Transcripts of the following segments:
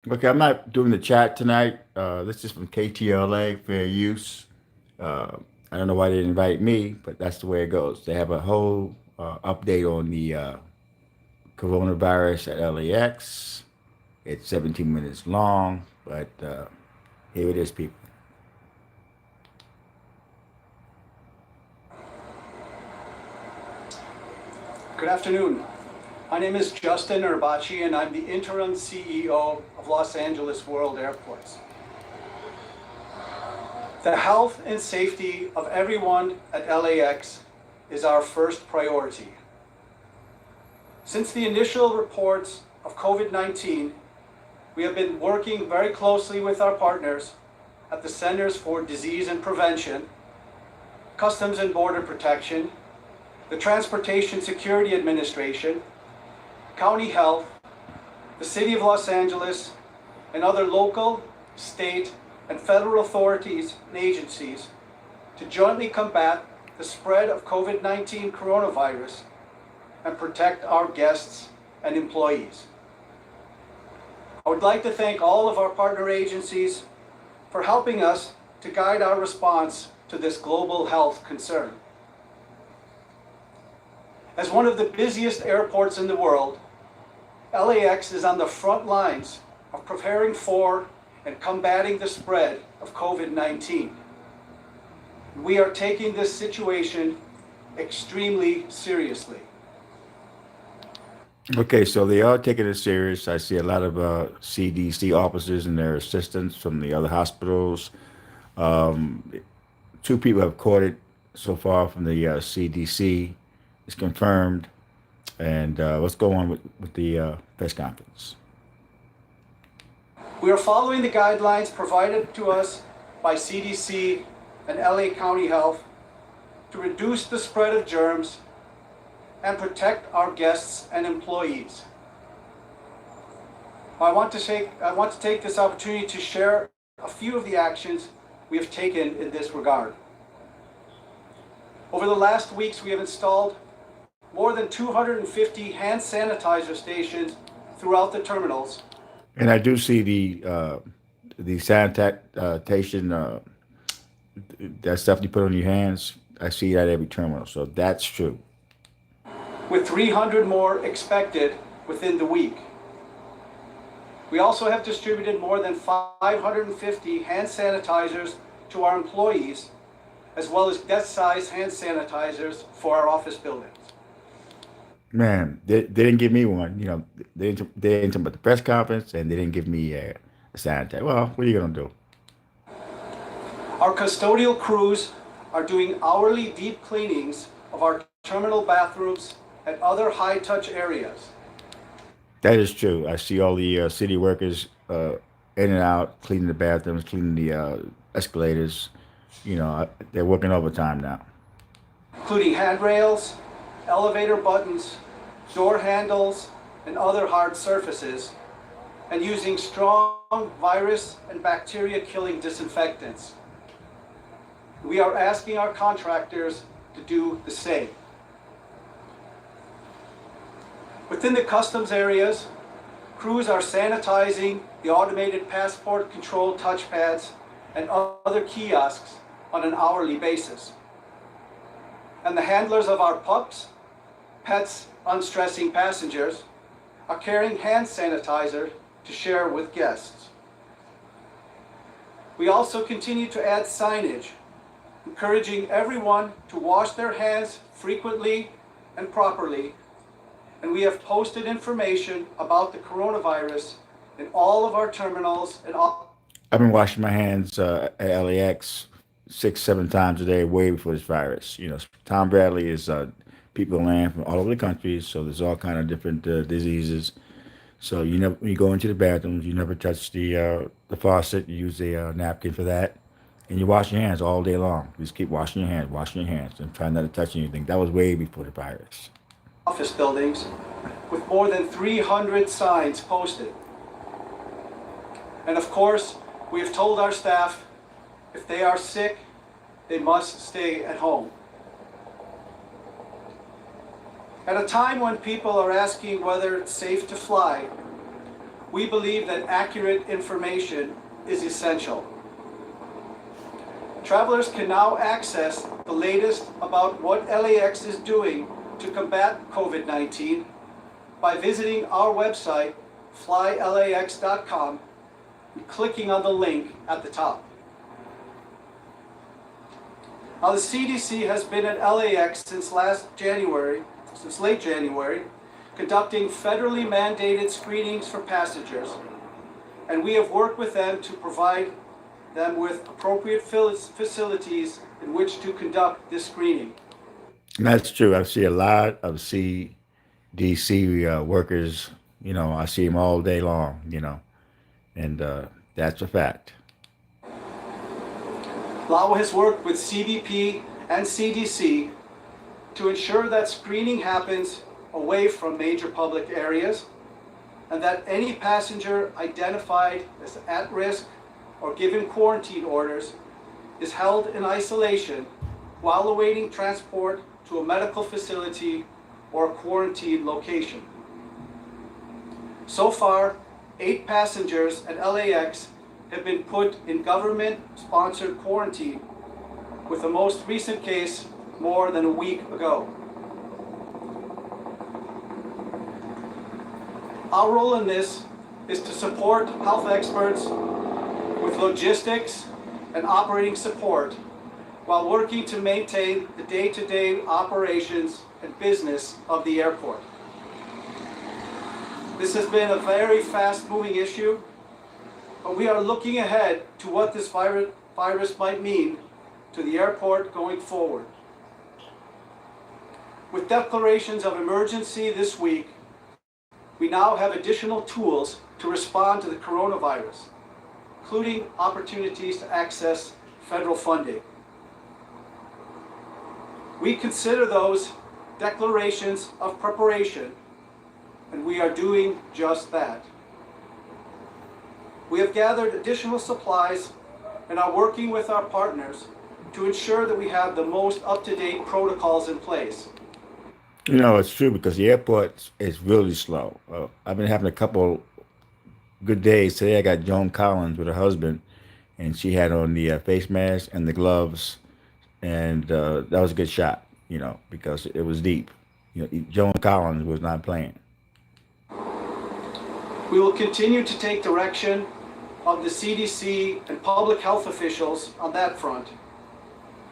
Okay, I'm not doing the chat tonight. This is from KTLA, Fair Use. Uh, I don't know why they didn't invite me, but that's the way it goes. They have a whole update on the coronavirus at LAX. It's 17 minutes long, but here it is, people. Good afternoon. My name is Justin Urbachi, and I'm the interim CEO of Los Angeles World Airports. The health and safety of everyone at LAX is our first priority. Since the initial reports of COVID-19, we have been working very closely with our partners at the Centers for Disease and Prevention, Customs and Border Protection, the Transportation Security Administration, County Health, the City of Los Angeles, and other local, state, and federal authorities and agencies to jointly combat the spread of COVID-19 coronavirus and protect our guests and employees. I would like to thank all of our partner agencies for helping us to guide our response to this global health concern. As one of the busiest airports in the world, LAX is on the front lines of preparing for and combating the spread of COVID-19. We are taking this situation extremely seriously. Okay, so they are taking it serious. I see a lot of CDC officers and their assistants from the other hospitals. Two people have caught it so far from the CDC. It's confirmed. And what's going on with the press conference? We are following the guidelines provided to us by CDC and LA County Health to reduce the spread of germs and protect our guests and employees. I want to take this opportunity to share a few of the actions we have taken in this regard. Over the last weeks, we have installed more than 250 hand sanitizer stations throughout the terminals. And I do see the sanitation that stuff you put on your hands. I see that every terminal, so that's true. With 300 more expected within the week. We also have distributed more than 550 hand sanitizers to our employees, as well as desk-sized hand sanitizers for our office buildings. Man, they didn't give me one. You know, they didn't talk about the press conference, and they didn't give me a sanitizer. Well, what are you gonna do? Our custodial crews are doing hourly deep cleanings of our terminal bathrooms and other high-touch areas. That is true. I see all the city workers in and out, cleaning the bathrooms, cleaning the escalators. You know, they're working overtime now. Including handrails, elevator buttons, door handles, and other hard surfaces, and using strong virus and bacteria-killing disinfectants. We are asking our contractors to do the same. Within the customs areas, crews are sanitizing the automated passport control touchpads and other kiosks on an hourly basis. And the handlers of our pups, pets unstressing passengers, are carrying hand sanitizer to share with guests. We also continue to add signage, encouraging everyone to wash their hands frequently and properly. And we have posted information about the coronavirus in all of our terminals and all. I've been washing my hands at LAX 6, 7 times a day, way before this virus. You know, Tom Bradley is people land from all over the country, so there's all kind of different diseases. So you never, when you go into the bathrooms, you never touch the faucet. You use a napkin for that, and you wash your hands all day long. You just keep washing your hands, and try not to touch anything. That was way before the virus. Office buildings with more than 300 signs posted. And of course, we have told our staff if they are sick, they must stay at home. At a time when people are asking whether it's safe to fly, we believe that accurate information is essential. Travelers can now access the latest about what LAX is doing to combat COVID-19 by visiting our website, flylax.com, and clicking on the link at the top. Now, the CDC has been at LAX since late January, conducting federally mandated screenings for passengers, and we have worked with them to provide them with appropriate facilities in which to conduct this screening. And that's true. I see a lot of CDC workers. I see them all day long. And that's a fact. LAWA has worked with CBP and CDC to ensure that screening happens away from major public areas and that any passenger identified as at risk or given quarantine orders is held in isolation while awaiting transport to a medical facility or a quarantine location. So far, 8 passengers at LAX have been put in government-sponsored quarantine, with the most recent case more than a week ago. Our role in this is to support health experts with logistics and operating support while working to maintain the day-to-day operations and business of the airport. This has been a very fast-moving issue, but we are looking ahead to what this virus might mean to the airport going forward. With declarations of emergency this week, we now have additional tools to respond to the coronavirus, including opportunities to access federal funding. We consider those declarations of preparation, and we are doing just that. We have gathered additional supplies and are working with our partners to ensure that we have the most up-to-date protocols in place. It's true because the airport is really slow. I've been having a couple good days. Today I got Joan Collins with her husband, and she had on the face mask and the gloves, and that was a good shot, because it was deep. Joan Collins was not playing. We will continue to take direction of the CDC and public health officials on that front.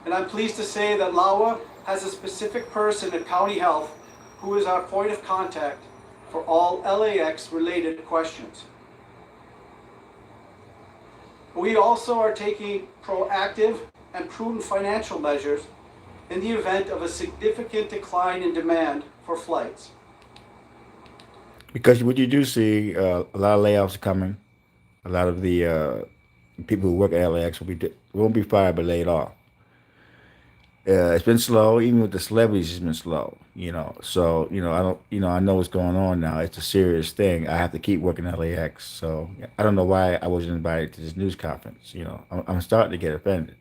And I'm pleased to say that LAWA has a specific person at County Health who is our point of contact for all LAX-related questions. We also are taking proactive and prudent financial measures in the event of a significant decline in demand for flights. Because what you do see, a lot of layoffs are coming. A lot of the people who work at LAX won't be fired but laid off. It's been slow, even with the celebrities. It's been slow, So I know what's going on now. It's a serious thing. I have to keep working at LAX. So I don't know why I wasn't invited to this news conference. I'm starting to get offended.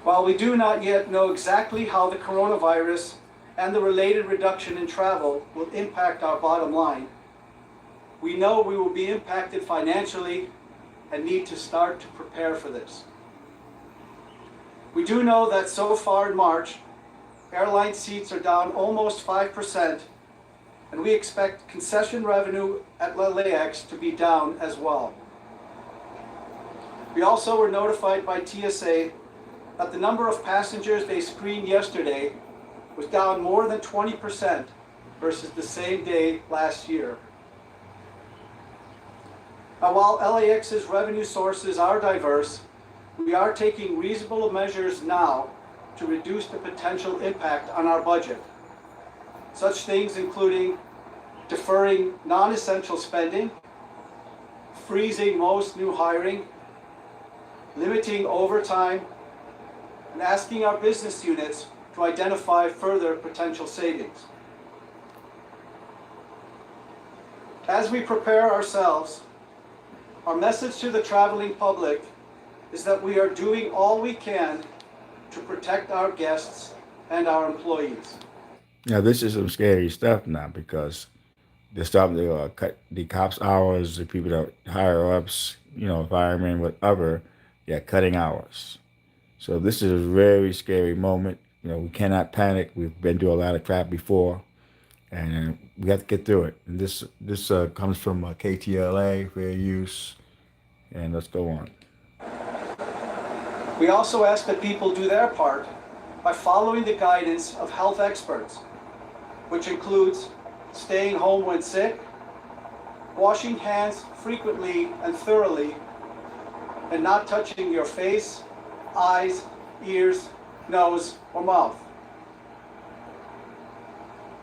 While we do not yet know exactly how the coronavirus and the related reduction in travel will impact our bottom line, we know we will be impacted financially and need to start to prepare for this. We do know that so far in March, airline seats are down almost 5%, and we expect concession revenue at LAX to be down as well. We also were notified by TSA that the number of passengers they screened yesterday was down more than 20% versus the same day last year. Now, while LAX's revenue sources are diverse, we are taking reasonable measures now to reduce the potential impact on our budget. Such things including deferring non-essential spending, freezing most new hiring, limiting overtime, and asking our business units to identify further potential savings. As we prepare ourselves, our message to the traveling public is that we are doing all we can to protect our guests and our employees. Now, this is some scary stuff now because They're starting to cut the cops' hours, the people that higher ups, firemen, whatever, they're cutting hours. So this is a very scary moment. We cannot panic. We've been through a lot of crap before, and we have to get through it. And this comes from KTLA, fair use, and let's go on. We also ask that people do their part by following the guidance of health experts, which includes staying home when sick, washing hands frequently and thoroughly, and not touching your face, eyes, ears, nose, or mouth.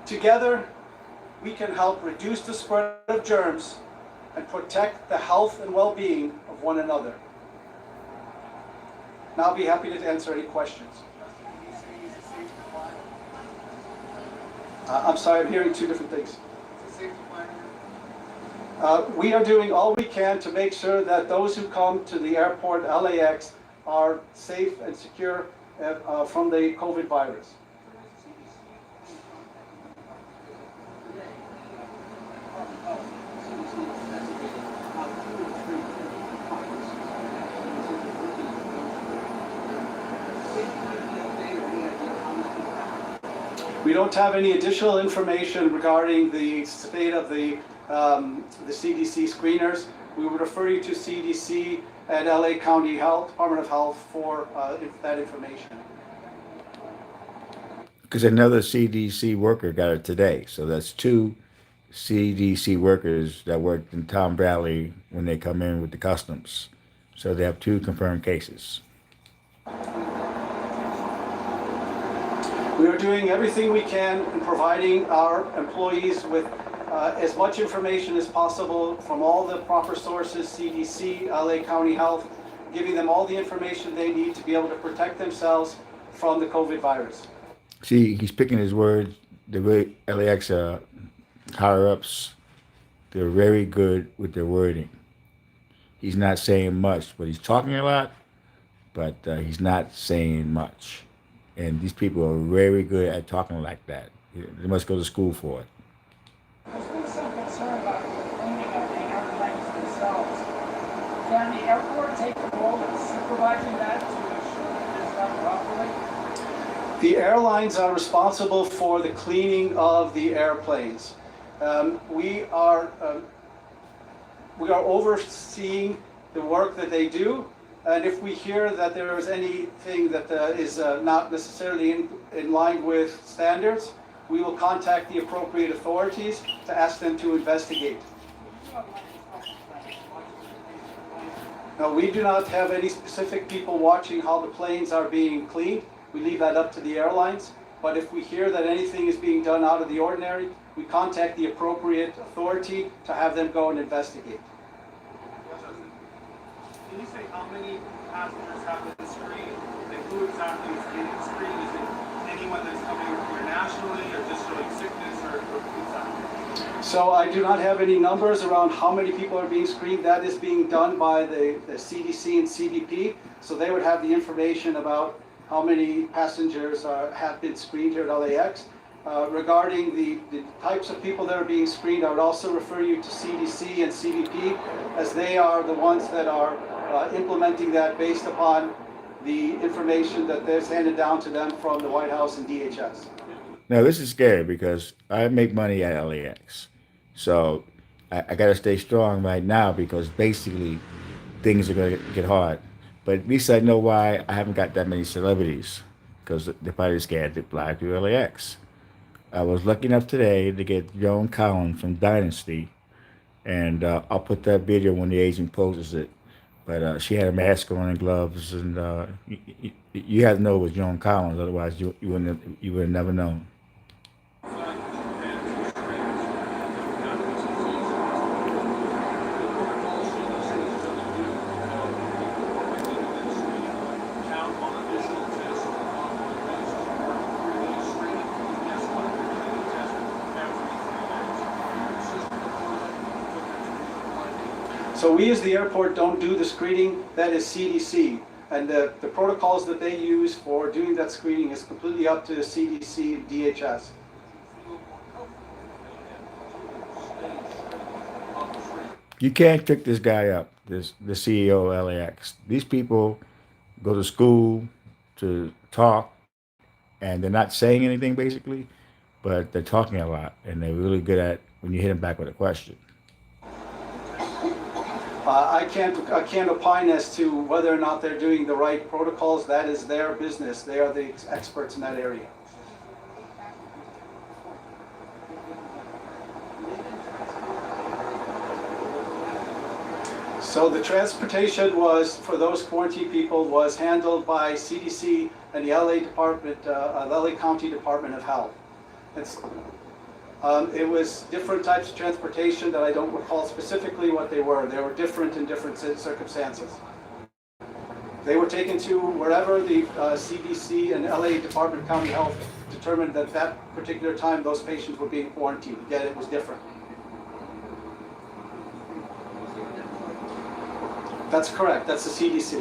Together, we can help reduce the spread of germs and protect the health and well-being of one another. Now I'll be happy to answer any questions. I'm sorry, I'm hearing two different things. We are doing all we can to make sure that those who come to the airport, LAX, are safe and secure from the COVID virus. We don't have any additional information regarding the state of the CDC screeners. We would refer you to CDC and LA County Health, Department of Health for that information. Because another CDC worker got it today. So that's two CDC workers that worked in Tom Bradley when they come in with the customs. So they have two confirmed cases. We are doing everything we can in providing our employees with as much information as possible from all the proper sources, CDC, LA County Health, giving them all the information they need to be able to protect themselves from the COVID virus. See, he's picking his words. The way LAX higher ups, they're very good with their wording. He's not saying much, but he's talking a lot, but he's not saying much. And these people are very good at talking like that. They must go to school for it. There's been some concern about the cleaning of the airplanes themselves. Can the airport take a role in supervising that to ensure that it's done properly? The airlines are responsible for the cleaning of the airplanes. We are overseeing the work that they do, and if we hear that there is anything that is not necessarily in line with standards, we will contact the appropriate authorities to ask them to investigate. Now, we do not have any specific people watching how the planes are being cleaned. We leave that up to the airlines. But if we hear that anything is being done out of the ordinary, we contact the appropriate authority to have them go and investigate. Can you say how many passengers have been screened? And who exactly is getting screened? Is it anyone that's coming internationally or just showing sickness or exactly? So I do not have any numbers around how many people are being screened. That is being done by the CDC and CBP. So they would have the information about how many passengers have been screened here at LAX. Regarding the types of people that are being screened, I would also refer you to CDC and CBP, as they are the ones that are implementing that based upon the information that is handed down to them from the White House and DHS. Now, this is scary because I make money at LAX. So I got to stay strong right now because basically things are going to get hard. But at least I know why I haven't got that many celebrities, because they're probably scared to fly to LAX. I was lucky enough today to get Joan Collins from Dynasty, and I'll put that video when the agent posts it. But she had a mask on and gloves, and you had to know it was Joan Collins, otherwise you would have never known. So we as the airport don't do the screening, that is CDC. And the protocols that they use for doing that screening is completely up to the CDC and DHS. You can't trick this guy up, the CEO of LAX. These people go to school to talk, and they're not saying anything basically, but they're talking a lot, and they're really good at when you hit them back with a question. I can't opine as to whether or not they're doing the right protocols. That is their business. They are the experts in that area. So the transportation was, for those quarantine people, was handled by CDC and the LA County Department of Health. It was different types of transportation that I don't recall specifically what they were. They were different in different circumstances. They were taken to wherever the CDC and LA Department of County Health determined that that particular time those patients were being quarantined. Again, it was different. That's correct. That's the CDC.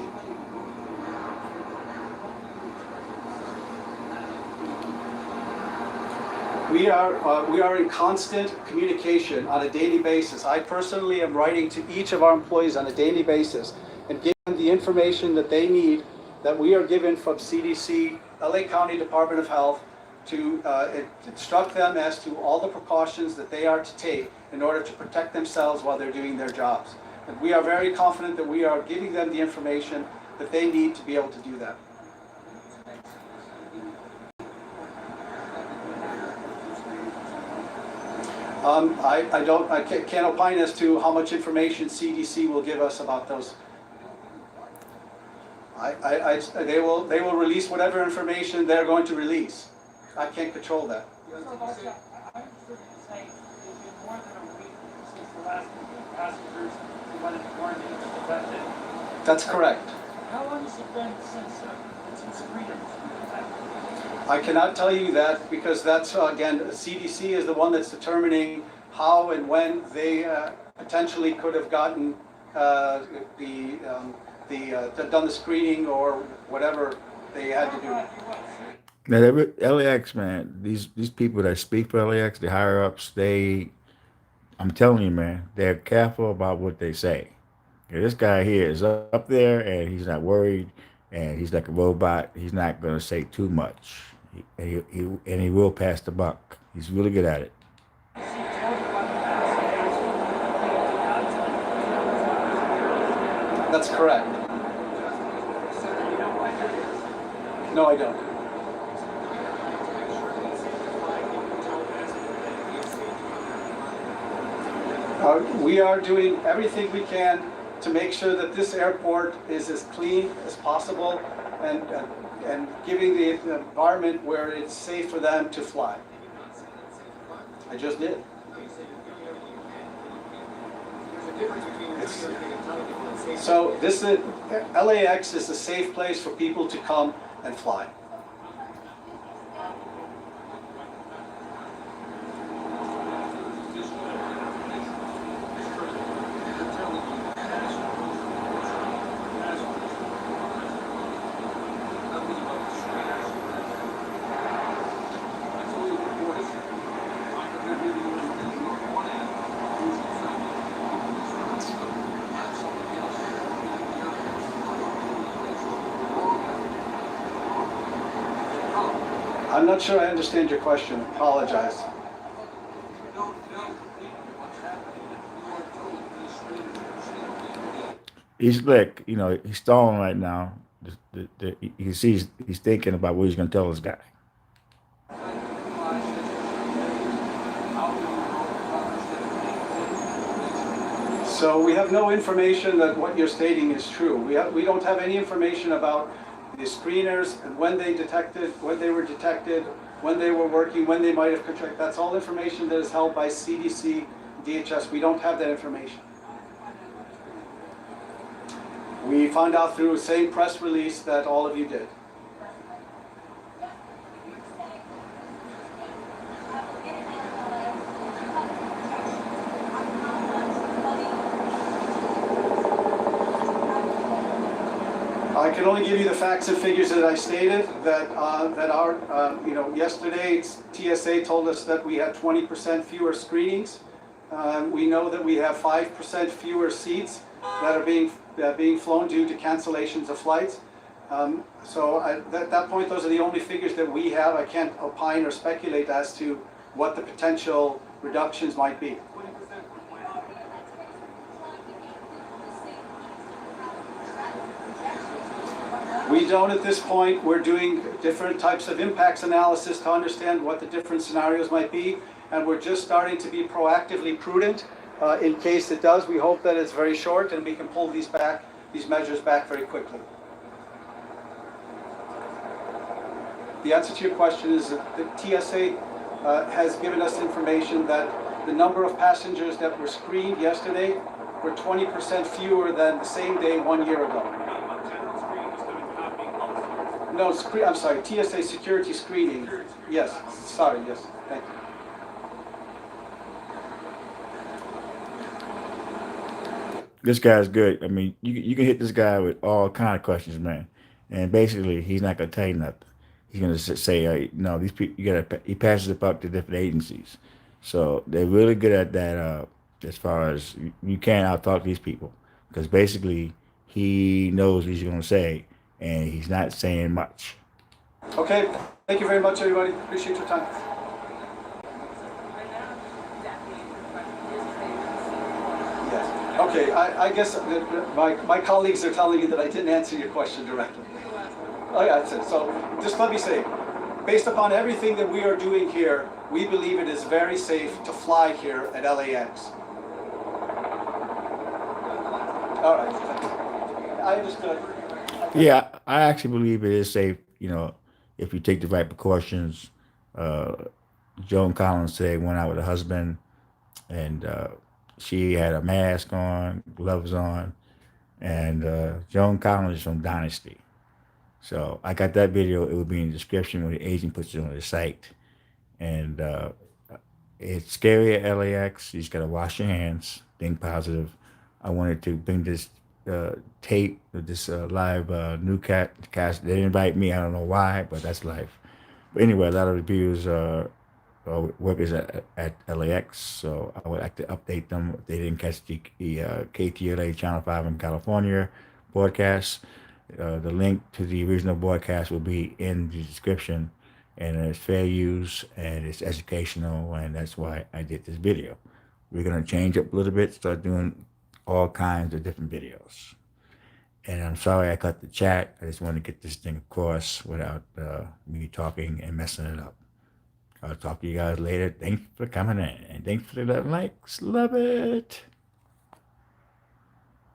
We are in constant communication on a daily basis. I personally am writing to each of our employees on a daily basis and giving them the information that they need, that we are given from CDC, LA County Department of Health, to instruct them as to all the precautions that they are to take in order to protect themselves while they're doing their jobs. And we are very confident that we are giving them the information that they need to be able to do that. I can't opine as to how much information CDC will give us about those. They will release whatever information they're going to release. I can't control that. So, I understood you say it's been more than a week since the last passengers who went into quarantine was tested. That's correct. How long has it been since freedom? I cannot tell you that because that's, again, CDC is the one that's determining how and when they potentially could have gotten done the screening or whatever they had to do. Now, LAX, man, these people that speak for LAX, the higher ups, I'm telling you, man, they're careful about what they say. Yeah, this guy here is up there, and he's not worried, and he's like a robot. He's not going to say too much, and he will pass the buck. He's really good at it. That's correct. No, I don't. We are doing everything we can to make sure that this airport is as clean as possible and giving the environment where it's safe for them to fly. I just did. So LAX is a safe place for people to come and fly. I'm not sure I understand your question. Apologize. He's like, he's stalling right now. You see, he's thinking about what he's going to tell this guy. So we have no information that what you're stating is true. We don't have any information about the screeners and when they were detected, when they were working, when they might have contracted. That's all information that is held by CDC, DHS. We don't have that information. We found out through the same press release that all of you did. I can only give you the facts and figures that I stated. Yesterday TSA told us that we had 20% fewer screenings We know that we have 5% fewer seats that are being flown due to cancellations of flights. So at that point, those are the only figures that we have. I can't opine or speculate as to what the potential reductions might be. 20% for 20. We don't at this point. We're doing different types of impacts analysis to understand what the different scenarios might be, and we're just starting to be proactively prudent in case it does. We hope that it's very short and we can pull these measures back very quickly. The answer to your question is that the TSA has given us information that the number of passengers that were screened yesterday were 20% fewer than the same day 1 year ago. General screening is going to not being outsourced. No, I'm sorry, TSA security screening. Yes, sorry, yes, thank you. This guy's good. I mean, you can hit this guy with all kind of questions, man, and basically he's not gonna tell you nothing. He's gonna say, no, these people, you gotta. He passes it up to different agencies, so they're really good at that. As far as you can't out talk these people, because basically he knows what he's gonna say, and he's not saying much. Okay, thank you very much, everybody. Appreciate your time. Yes. Okay, I guess my colleagues are telling me that I didn't answer your question directly. Oh yeah, that's it. So just let me say, based upon everything that we are doing here, we believe it is very safe to fly here at LAX. All right. I understood. Yeah, I actually believe it is safe. You know, if you take the right precautions. Joan Collins today went out with her husband, and she had a mask on, gloves on, and Joan Collins is from Dynasty. So I got that video. It will be in the description when the agent puts it on the site. And it's scary at LAX. You just got to wash your hands, think positive. I wanted to bring this tape, this live cast. They didn't invite me. I don't know why, but that's life. But anyway, a lot of reviewers workers at LAX, so I would like to update them if they didn't catch the KTLA Channel 5 in California broadcast. The link to the original broadcast will be in the description, and it's fair use and it's educational, and that's why I did this video. We're going to change up a little bit, start doing all kinds of different videos. And I'm sorry I cut the chat. I just want to get this thing across without me talking and messing it up. I'll talk to you guys later. Thanks for coming in, and thanks for the likes. Love it.